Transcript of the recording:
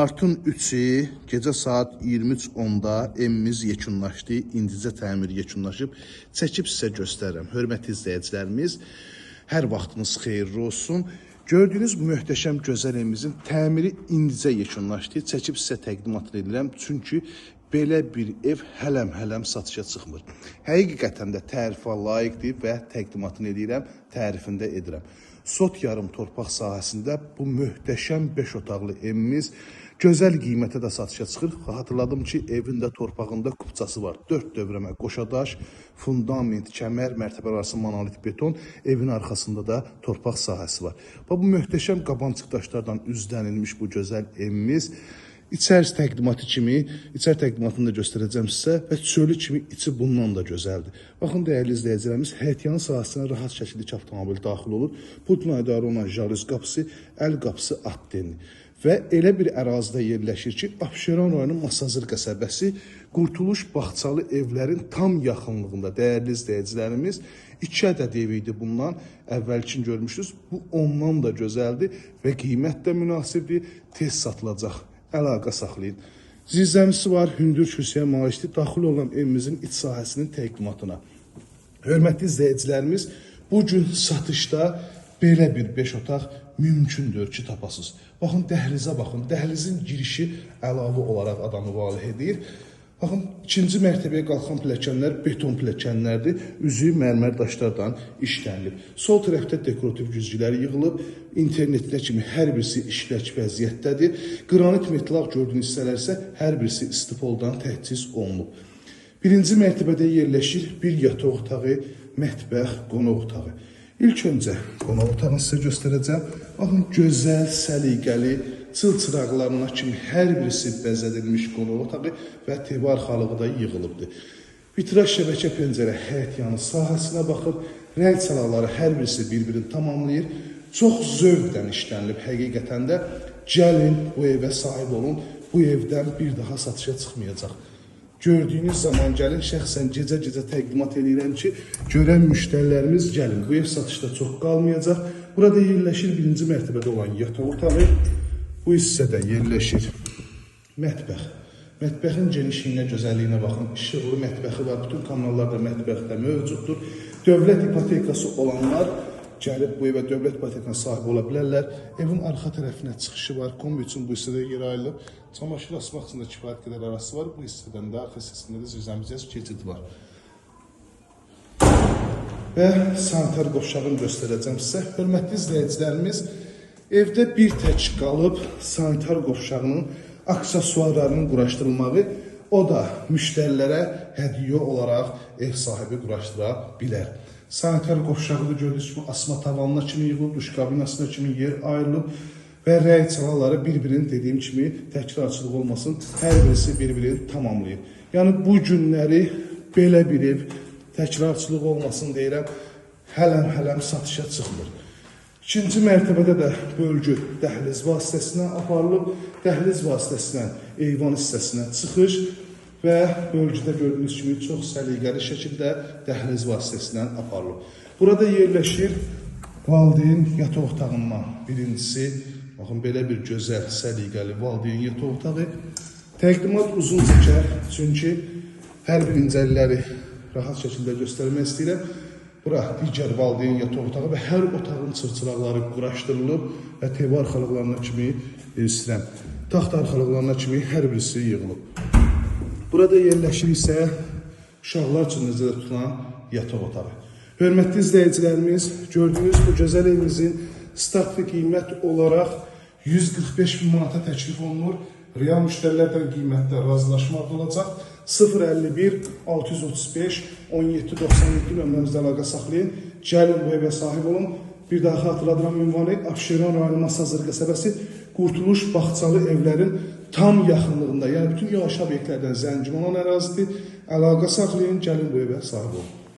Martın 3-ü gecə saat 23:10-da evimiz yekunlaşdı, indicə təmir yekunlaşıb, çəkib sizə göstərirəm. Hörmətli izləyicilərimiz, hər vaxtınız xeyirli olsun. Gördüyünüz bu möhtəşəm gözəl evimizin təmiri indicə yekunlaşdı, çəkib sizə təqdimatını edirəm. Çünki belə bir ev hələm satışa çıxmır. Həqiqətən də tərifə layiqdir və təqdimatını edirəm, tərifində edirəm. Sot yarım torpaq sahəsində bu möhtəşəm 5 otaqlı evimiz gözəl qiymətə də satışa çıxır. Hatırladım ki, evin də torpağında kupçası var. 4 dövrəmə qoşadaş, fundament, kəmər, mərtəbə arası monolit beton, evin arxasında da torpaq sahəsi var. Bu möhtəşəm qabancıq daşlardan üzlənilmiş bu gözəl evimiz İçərisi təqdimatı kimi, içər təqdimatını da göstərəcəm sizə və çölü kimi içi bundan da gözəldir. Baxın, dəyərli izləyicilərimiz, həyətyanı sahəsinə rahat şəkildə avtomobil daxil olur. Putla idarə olunan jalüz qapısı, əl qapısı atdenli. Və elə bir ərazidə yerləşir ki, Abşeron rayonu Masazır qəsəbəsi Qurtuluş Bağçalı evlərin tam yaxınlığında. Dəyərli izləyicilərimiz, 2 ədəd ev idi bundan, əvvəlkin görmüşsünüz. Bu ondan da gözəldir və qiymət də münasibdir, tez satılacaq. Əlaqə saxlayın. Zirzəmisi var, hündür kürsüyə malikdir, daxil olan evimizin iç sahəsinin təqdimatına. Hörmətli izləyicilərimiz, bugün satışda belə bir 5 otaq mümkündür ki, tapasınız. Baxın, dəhlizə baxın, dəhlizin girişi əlavə olaraq adamı valih edir. Baxın, ikinci mərtəbəyə qalxan pilləkənlər beton pilləkənlərdir. Üzü mərmər daşlardan işlənilib. Sol tərəfdə dekorativ güzgülər yığılıb. İnternetinə kimi hər birisi işlək vəziyyətdədir. Qranit metlaq gördüyünüz hissələr isə hər birisi istipoldan təchiz olunub. Birinci mərtəbədə yerləşir bir yataq otağı, mətbəx, qonaq otağı. İlk öncə qonaq otağını sizə göstərəcəm. Baxın, gözəl, səliqəli, çılçıraqlarına kimi hər birisi bəzədilmiş qonaq otağı və TV arxalığı da yığılıbdır. Vitraj şəbəkə pəncərə həyətyanı sahəsinə baxır, rəng çalaqları hər birisi bir-birini tamamlayır. Çox zövqdən işlənilib həqiqətən də. Gəlin bu evə sahib olun, bu evdən bir daha satışa çıxmayacaq. Gördüyünüz zaman gəlin, şəxsən gecə-gecə təqdimat edirəm ki, görən müştərilərimiz gəlin. Bu ev satışda çox qalmayacaq. Burada yerləşir birinci mərtəbədə olan yataq otağı. Bu hissədə yerləşir mətbəx. Mətbəxin genişliyinə, gözəlliyinə baxın. İşıqlı mətbəxi var, bütün kanallar da mətbəxdə mövcuddur. Dövlət ipotekası olanlar gəlib bu evə dövlət ipotekasına sahib ola bilərlər. Evin arxa tərəfinə çıxışı var, kombi üçün bu hissədə yer ayrılıb. Çamaşır asmaq üçün də kifayət qədər arası var. Bu hissədən də arxa hissəsində də zirzəmizə keçid var. Və sanitar qovşağını göstərəcəm sizə. Hörmətli izləyicilərimiz, evdə bir tək qalıb sanitar qovşağının aksesuarlarının quraşdırılmağı, o da müştərilərə hədiyyə olaraq ev sahibi quraşdıra bilər. Sanitar qovşağı da gördüyünüz kimi asma tavanına kimi yığılıb, duş kabinasına kimi yer ayrılıb və rəng çalaqları bir-birinin dediyim kimi təkrarçılıq olmasın, hər birisi bir-birini tamamlayır. Yəni bu günləri belə bir ev təkrarçılıq olmasın deyirəm, hələm satışa çıxmır. İkinci mərtəbədə də bölgü dəhliz vasitəsilə aparılıb, dəhliz vasitəsilə eyvan hissəsinə çıxış və bölgüdə gördüyünüz kimi çox səliqəli şəkildə dəhliz vasitəsilə aparılıb. Burada yerləşir valideyn yataq otağından birincisi, baxın belə bir gözəl, səliqəli valideyn yataq otağı. Təqdimat uzun çəkər, çünki hər bir incəlikləri rahat şəkildə göstərmək istəyirəm. Bura digər valideyn yataq otağı və hər otağın çırçıraqları quraşdırılıb və TV arxalıqlarına kimi istəyirəm. Taxt arxalıqlarına kimi hər birisi yığılıb. Burada yerləşir isə uşaqlar üçün nəzərdə tutulan yataq otağı. Hörmətli izləyicilərimiz, gördüyünüz bu gözəl evimizin startlı qiymət olaraq 145 min manata təklif olunur. Real müştərilərdən qiymətdə razılaşmaq olacaq. 051 635 1797 nömrəmizdə əlaqə saxlayın. Gəlin bu evə sahib olun. Bir daha xatırladıram ünvanı Abşeron rayonu Masazır qəsəbəsi Qurtuluş Bağçalı evlərin tam yaxınlığında. Yəni bütün yaşayış obyektlərdən zəngin olan ərazidir. Əlaqə saxlayın, gəlin bu evə sahib olun.